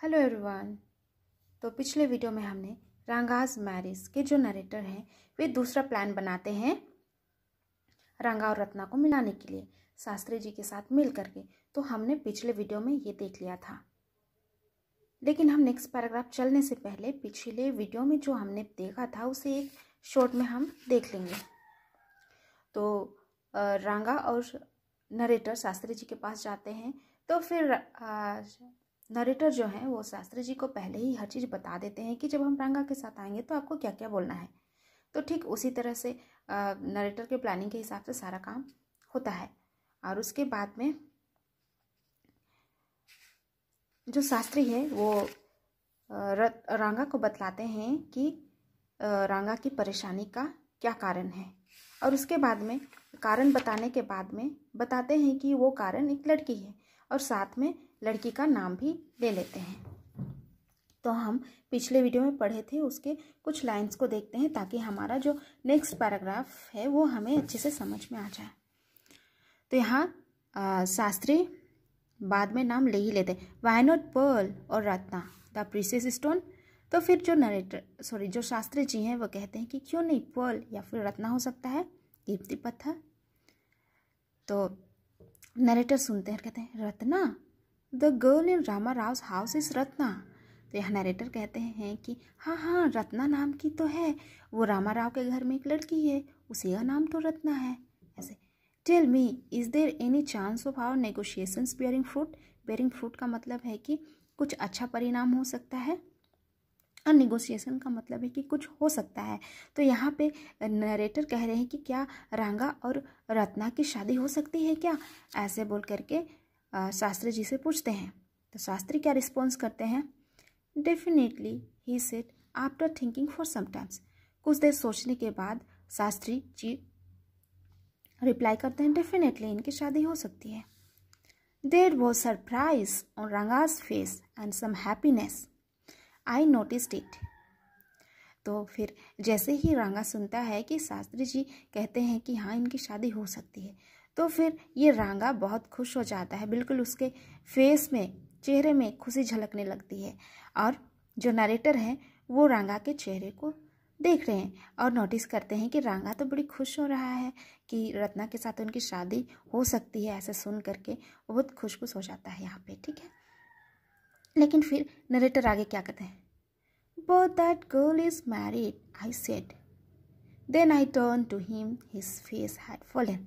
Hello everyone. तो पिछले video में हमने रंगाज मैरिज के जो नरेटर हैं वे दूसरा प्लान बनाते हैं रंगा और रत्ना को मिलाने के लिए शास्त्री जी के साथ मिल करके। तो हमने पिछले वीडियो में ये देख लिया था, लेकिन हम नेक्स्ट पैराग्राफ चलने से पहले पिछले वीडियो में जो हमने देखा था उसे एक शॉर्ट में हम देख लेंगे। तो रंगा और नरेटर शास्त्री जी के पास जाते हैं। तो फिर नरेटर जो है वो शास्त्री जी को पहले ही हर चीज़ बता देते हैं कि जब हम रंगा के साथ आएंगे तो आपको क्या क्या बोलना है। तो ठीक उसी तरह से नरेटर के प्लानिंग के हिसाब से सारा काम होता है। और उसके बाद में जो शास्त्री है वो रंगा को बतलाते हैं कि रंगा की परेशानी का क्या कारण है। और उसके बाद में कारण बताने के बाद में बताते हैं कि वो कारण एक लड़की है और साथ में लड़की का नाम भी ले लेते हैं। तो हम पिछले वीडियो में पढ़े थे उसके कुछ लाइंस को देखते हैं ताकि हमारा जो नेक्स्ट पैराग्राफ है वो हमें अच्छे से समझ में आ जाए। तो यहाँ शास्त्री बाद में नाम ले ही लेते हैं, व्हाई नॉट पर्ल और रत्ना द प्रीशियस स्टोन। तो फिर जो शास्त्री जी हैं वो कहते हैं कि क्यों नहीं पर्ल या फिर रत्ना हो सकता है, कीमती पत्थर। तो नरेटर सुनते हैं और कहते हैं Ratna, the girl in Rama Rao house is Ratna. तो यहाँ नरेटर कहते हैं कि हाँ रत्ना नाम की तो है, वो रामा राव के घर में एक लड़की है, उसी का नाम तो रत्ना है। ऐसे tell me is there any chance of our negotiations bearing fruit. Bearing fruit का मतलब है कि कुछ अच्छा परिणाम हो सकता है और नेगोशिएशन का मतलब है कि कुछ हो सकता है। तो यहाँ पे नरेटर कह रहे हैं कि क्या रंगा और रत्ना की शादी हो सकती है क्या, ऐसे बोल करके शास्त्री जी से पूछते हैं। तो शास्त्री क्या रिस्पॉन्स करते हैं, definitely he said after thinking for some times. कुछ देर सोचने के बाद शास्त्री जी रिप्लाई करते हैं डेफिनेटली इनकी शादी हो सकती है। There was surprise on Ranga's face and some happiness, I noticed it. तो फिर जैसे ही रंगा सुनता है कि शास्त्री जी कहते हैं कि हाँ इनकी शादी हो सकती है, तो फिर ये रंगा बहुत खुश हो जाता है। बिल्कुल उसके फेस में, चेहरे में खुशी झलकने लगती है। और जो नरेटर हैं वो रंगा के चेहरे को देख रहे हैं और नोटिस करते हैं कि रंगा तो बड़ी खुश हो रहा है कि रत्ना के साथ उनकी शादी हो सकती है। ऐसे सुन करके बहुत खुश हो जाता है यहाँ पे, ठीक है। लेकिन फिर नरेटर आगे क्या कहते हैं, But that girl is married, I said. Then I turned to him, his face had fallen.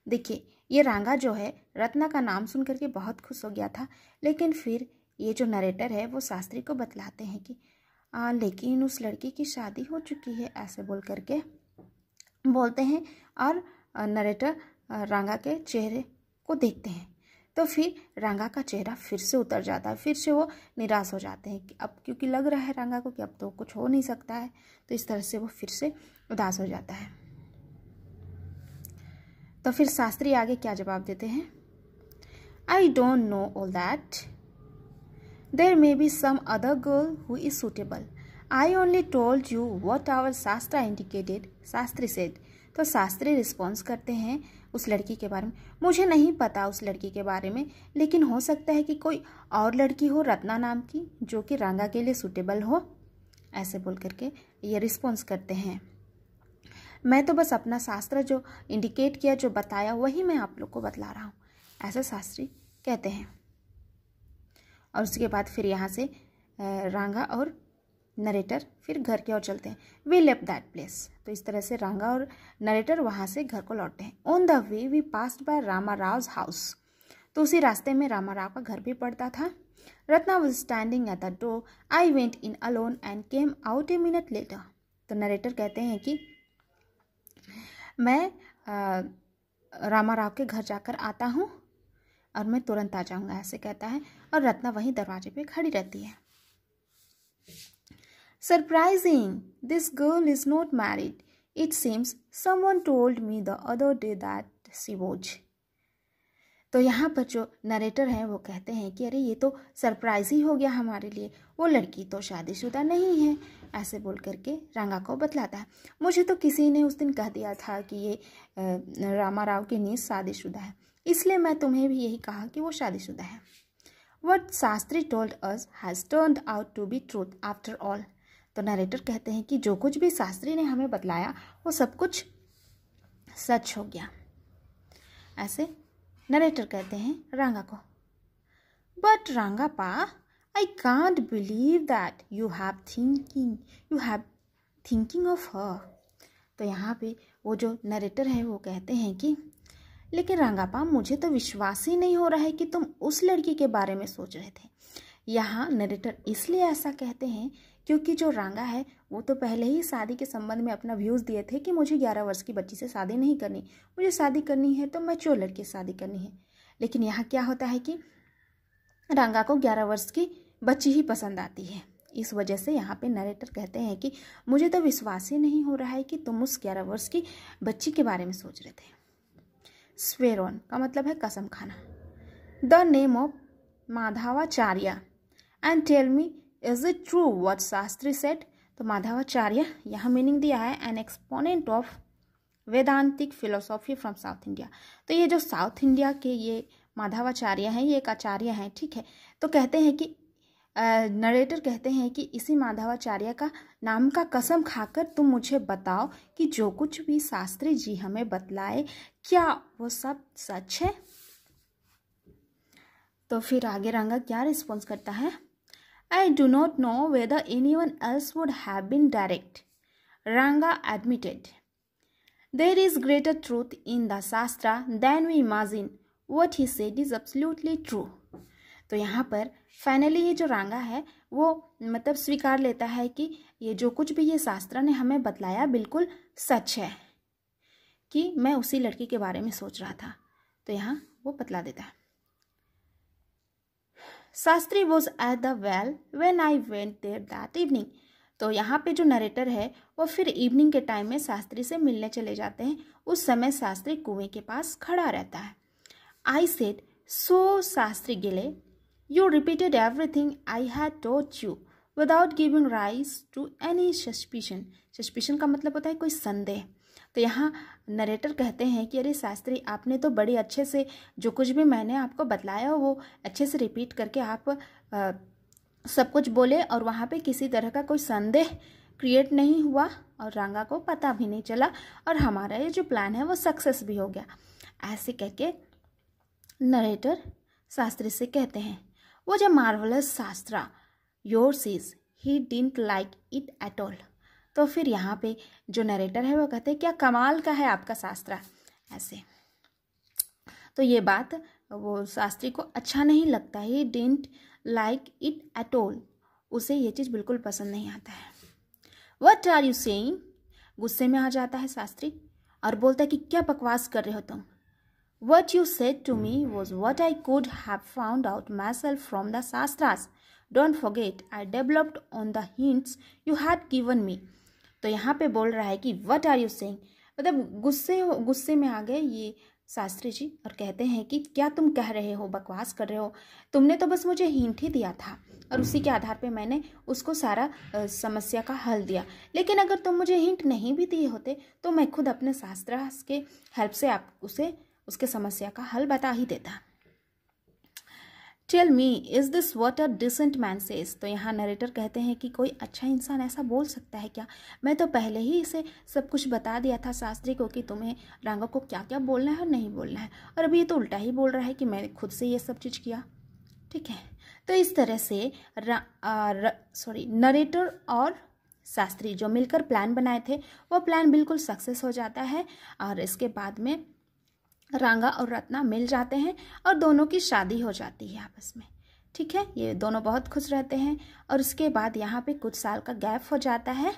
देखिए ये रंगा जो है रत्ना का नाम सुन करके बहुत खुश हो गया था, लेकिन फिर ये जो नरेटर है वो शास्त्री को बतलाते हैं कि लेकिन उस लड़की की शादी हो चुकी है, ऐसे बोल करके बोलते हैं। और नरेटर रंगा के चेहरे को देखते हैं। तो फिर रंगा का चेहरा फिर से उतर जाता है, फिर से वो निराश हो जाते हैं कि अब क्योंकि लग रहा है रंगा को कि अब तो कुछ हो नहीं सकता है। तो इस तरह से वो फिर से उदास हो जाता है। तो फिर शास्त्री आगे क्या जवाब देते हैं, I don't know all that, there may be some other girl who is suitable, I only told you what our shastra indicated, Shastri said. तो शास्त्री रिस्पॉन्स करते हैं उस लड़की के बारे में, मुझे नहीं पता उस लड़की के बारे में, लेकिन हो सकता है कि कोई और लड़की हो रत्ना नाम की जो कि रंगा के लिए सूटेबल हो, ऐसे बोल करके ये रिस्पॉन्स करते हैं। मैं तो बस अपना शास्त्र जो इंडिकेट किया, जो बताया, वही मैं आप लोग को बतला रहा हूँ, ऐसा शास्त्री कहते हैं। और उसके बाद फिर यहाँ से रंगा और नरेटर फिर घर की ओर चलते हैं। We left that place. तो इस तरह से रंगा और नरेटर वहाँ से घर को लौटते हैं। On the way we passed by Rama Rao house. तो उसी रास्ते में रामा राव का घर भी पड़ता था। Ratna was standing at the door, I went in alone and came out a minute later. तो नरेटर कहते हैं कि मैं रामा राव के घर जाकर आता हूँ और मैं तुरंत आ जाऊँगा, ऐसे कहता है। और रत्ना वहीं दरवाजे पे खड़ी रहती है। Surprising, this girl is not married. It seems someone told me the other day that she was. तो यहाँ पर जो नरेटर हैं वो कहते हैं कि अरे ये तो सरप्राइज ही हो गया हमारे लिए, वो लड़की तो शादीशुदा नहीं है, ऐसे बोल करके रंगा को बतलाता है। मुझे तो किसी ने उस दिन कह दिया था कि ये रामा राव की नीस शादीशुदा है, इसलिए मैं तुम्हें भी यही कहा कि वो शादीशुदा है। What Shastri told us has turned out to be truth after all. तो नरेटर कहते हैं कि जो कुछ भी शास्त्री ने हमें बतलाया वो सब कुछ सच हो गया। ऐसे नरेटर कहते हैं रांगा को। But Rangappa, I can't believe that you have thinking of her. तो यहाँ पे वो जो नरेटर है वो कहते हैं कि लेकिन रांगापा, मुझे तो विश्वास ही नहीं हो रहा है कि तुम उस लड़की के बारे में सोच रहे थे। यहाँ नरेटर इसलिए ऐसा कहते हैं क्योंकि जो रांगा है वो तो पहले ही शादी के संबंध में अपना व्यूज़ दिए थे कि मुझे 11 वर्ष की बच्ची से शादी नहीं करनी, मुझे शादी करनी है तो मैच्योर लड़की से शादी करनी है। लेकिन यहाँ क्या होता है कि रांगा को 11 वर्ष की बच्ची ही पसंद आती है। इस वजह से यहाँ पे नरेटर कहते हैं कि मुझे तो विश्वास ही नहीं हो रहा है कि तुम उस 11 वर्ष की बच्ची के बारे में सोच रहे थे। स्वेर ऑन का मतलब है कसम खाना। The name of Madhvacharya and tell me is it true what Shastri said. तो माधवाचार्य यहाँ मीनिंग दिया है an exponent of Vedantic philosophy from South India. तो ये जो साउथ इंडिया के ये माधवाचार्य हैं, ये एक आचार्य हैं, ठीक है। तो कहते हैं कि नरेटर कहते हैं कि इसी माधवाचार्य का नाम का कसम खाकर तुम मुझे बताओ कि जो कुछ भी शास्त्री जी हमें बतलाए क्या वो सब सच है। तो फिर आगे रांगा क्या रिस्पॉन्स करता है? I do not know whether anyone else would have been direct, Ranga admitted. There is greater truth in the shastra than we imagine, what he said is absolutely true. तो यहाँ पर फाइनली ये जो रांगा है वो मतलब स्वीकार लेता है कि ये जो कुछ भी ये शास्त्र ने हमें बतलाया बिल्कुल सच है, कि मैं उसी लड़की के बारे में सोच रहा था। तो यहाँ वो बतला देता है। Shastri was at the well when I went there that evening. तो यहाँ पे जो नरेटर है वो फिर इवनिंग के टाइम में शास्त्री से मिलने चले जाते हैं। उस समय शास्त्री कुएं के पास खड़ा रहता है। आई सेड, सो शास्त्री गिले, you repeated everything I had taught you without giving rise to any suspicion. Suspicion का मतलब होता है कोई संदेह। तो यहाँ नरेटर कहते हैं कि अरे शास्त्री, आपने तो बड़े अच्छे से जो कुछ भी मैंने आपको बतलाया वो अच्छे से रिपीट करके आप सब कुछ बोले और वहाँ पे किसी तरह का कोई संदेह क्रिएट नहीं हुआ और रांगा को पता भी नहीं चला और हमारा ये जो प्लान है वो सक्सेस भी हो गया। ऐसे करके नरेटर शास्त्री से कहते हैं, वो जो मार्वलस शास्त्रा yours is, he didn't like it at all. तो फिर यहाँ पे जो नरेटर है वो कहते हैं क्या कमाल का है आपका शास्त्रा। ऐसे तो ये बात वो शास्त्री को अच्छा नहीं लगता है। He didn't like it at all, उसे ये चीज़ बिल्कुल पसंद नहीं आता है। व्हाट आर यू सेइंग, गुस्से में आ जाता है शास्त्री और बोलता है कि क्या बकवास कर रहे हो तुम। What you said to me was what I could have found out myself from the Shastras. Don't forget, I developed on the hints you had given me. तो यहाँ पे बोल रहा है कि what are you saying, मतलब गुस्से में आ गए ये शास्त्री जी और कहते हैं कि क्या तुम कह रहे हो, बकवास कर रहे हो। तुमने तो बस मुझे हिंट ही दिया था और उसी के आधार पे मैंने उसको सारा समस्या का हल दिया। लेकिन अगर तुम मुझे हिंट नहीं भी दिए होते तो मैं खुद अपने शास्त्रास के हेल्प से आप उसके समस्या का हल बता ही देता। Tell me, is this what a decent man says. तो यहाँ नरेटर कहते हैं कि कोई अच्छा इंसान ऐसा बोल सकता है क्या? मैं तो पहले ही इसे सब कुछ बता दिया था शास्त्री को कि तुम्हें रांगा को क्या क्या बोलना है और नहीं बोलना है, और अभी ये तो उल्टा ही बोल रहा है कि मैंने खुद से ये सब चीज़ किया। ठीक है, तो इस तरह से नरेटर और शास्त्री जो मिलकर प्लान बनाए थे वो प्लान बिल्कुल सक्सेस हो जाता है और इसके बाद में रांगा और रत्ना मिल जाते हैं और दोनों की शादी हो जाती है आपस में। ठीक है, ये दोनों बहुत खुश रहते हैं और उसके बाद यहाँ पे कुछ साल का गैप हो जाता है।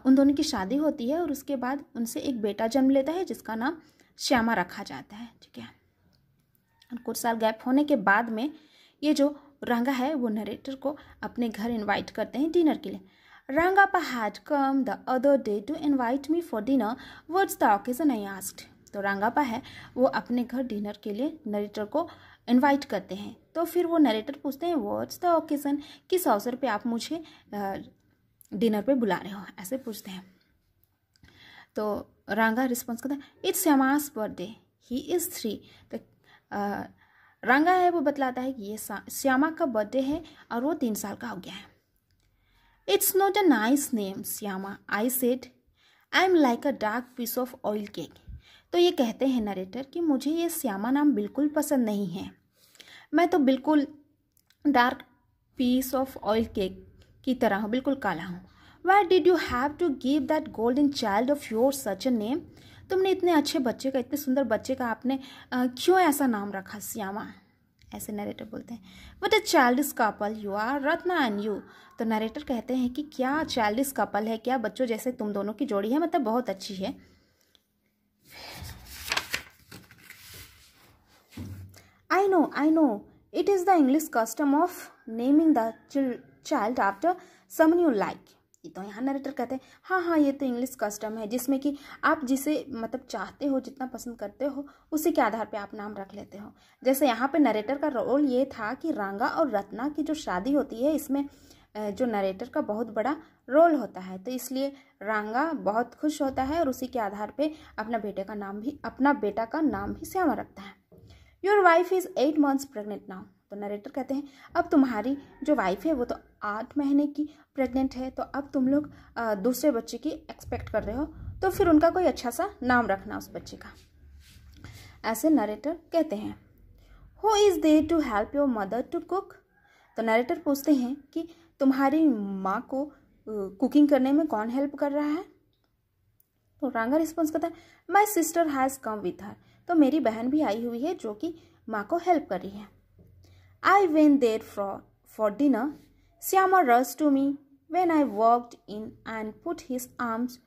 उन दोनों की शादी होती है और उसके बाद उनसे एक बेटा जन्म लेता है जिसका नाम श्यामा रखा जाता है। ठीक है, कुछ साल गैप होने के बाद में ये जो रांगा है वो नरेटर को अपने घर इन्वाइट करते हैं डिनर के लिए। Rangappa had come the other day to invite me for dinner, what's the occasion I asked. तो रांगापा है वो अपने घर डिनर के लिए नरेटर को इनवाइट करते हैं। तो फिर वो नरेटर पूछते हैं व्हाट्स द ओकेजन, किस अवसर पे आप मुझे डिनर पे बुला रहे हो, ऐसे पूछते हैं। तो रांगा रिस्पॉन्स करता है, इट्स श्यामास बर्थडे, ही इज़ 3। तो रांगा है वो बतलाता है कि ये श्यामा का बर्थडे है और वो 3 साल का हो गया है। It's not a nice name Shyama, I said, I am like a dark piece of oil cake. तो ये कहते हैं नरेटर कि मुझे ये श्यामा नाम बिल्कुल पसंद नहीं है, मैं तो बिल्कुल dark piece of oil cake की तरह हूँ, बिल्कुल काला हूँ। Why did you have to give that golden child of your such a name? तुमने इतने अच्छे बच्चे का, इतने सुंदर बच्चे का आपने क्यों ऐसा नाम रखा श्यामा? ऐसे नरेटर बोलते हैं। What a childish couple you are Ratna and you. तो नरेटर कहते हैं कि क्या चाइल्डिश कपल है, क्या बच्चों जैसे तुम दोनों की जोड़ी है, मतलब बहुत अच्छी है। I know it is the English custom of naming the child after someone you like. तो यहाँ नरेटर कहते हैं हाँ ये तो इंग्लिश कस्टम है जिसमें कि आप जिसे मतलब चाहते हो, जितना पसंद करते हो, उसी के आधार पे आप नाम रख लेते हो। जैसे यहाँ पे नरेटर का रोल ये था कि रांगा और रत्ना की जो शादी होती है इसमें जो नरेटर का बहुत बड़ा रोल होता है, तो इसलिए रांगा बहुत खुश होता है और उसी के आधार पे अपना बेटा का नाम भी श्यामा रखता है। Your wife is 8 months pregnant now. तो नरेटर कहते हैं अब तुम्हारी जो वाइफ है वो तो 8 महीने की प्रेग्नेंट है, तो अब तुम लोग दूसरे बच्चे की एक्सपेक्ट कर रहे हो, तो फिर उनका कोई अच्छा सा नाम रखना उस बच्चे का। ऐसे नरेटर कहते हैं। Who is there to help your mother to cook? तो नरेटर पूछते हैं कि तुम्हारी माँ को कुकिंग करने में कौन हेल्प कर रहा है? तो रांगा रिस्पॉन्स करता है my sister has come with her. तो मेरी बहन भी आई हुई है जो कि माँ को हेल्प कर रही है। I went there for dinner, Shyama rush to me when I walked in and put his arms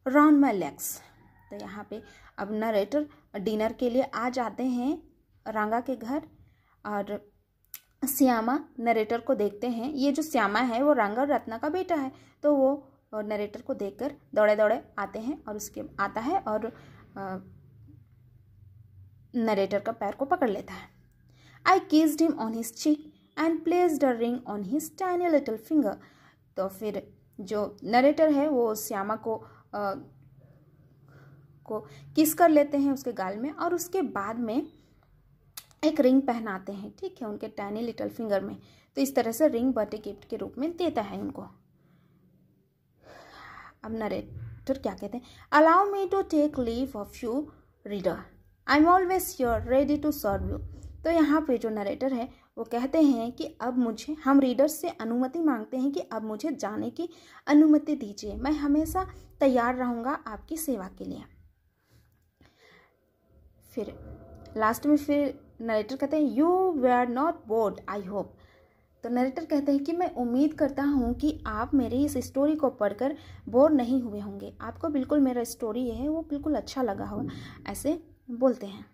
round my legs. तो यहाँ पे अब नरेटर डिनर के लिए आ जाते हैं रांगा के घर, और श्यामा नरेटर को देखते हैं। ये जो श्यामा है वो रांगा और रत्ना का बेटा है, तो वो नरेटर को देखकर दौड़े दौड़े आते हैं और उसके आता है और नरेटर का पैर को पकड़ लेता है। I kissed him on his cheek and placed a ring on his tiny little finger. तो फिर जो नरेटर है वो श्यामा को किस कर लेते हैं उसके गाल में, और उसके बाद में एक रिंग पहनाते हैं, ठीक है, उनके टाइनी लिटिल फिंगर में। तो इस तरह से रिंग बर्थडे गिफ्ट के रूप में देता है उनको। अब नरेटर क्या कहते हैं, allow me to take leave of you reader, I am always here ready to serve you. तो यहाँ पे जो नरेटर है वो कहते हैं कि अब हम रीडर से अनुमति मांगते हैं कि अब मुझे जाने की अनुमति दीजिए, मैं हमेशा तैयार रहूँगा आपकी सेवा के लिए। फिर लास्ट में फिर नरेटर कहते हैं you were not bored I hope. तो नरेटर कहते हैं कि मैं उम्मीद करता हूँ कि आप मेरी इस स्टोरी को पढ़कर बोर नहीं हुए होंगे, आपको बिल्कुल मेरा स्टोरी है वो बिल्कुल अच्छा लगा होगा, ऐसे बोलते हैं।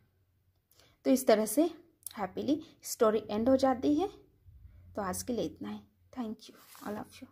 तो इस तरह से हैप्पीली स्टोरी एंड हो जाती है। तो आज के लिए इतना ही। Thank you, all of you.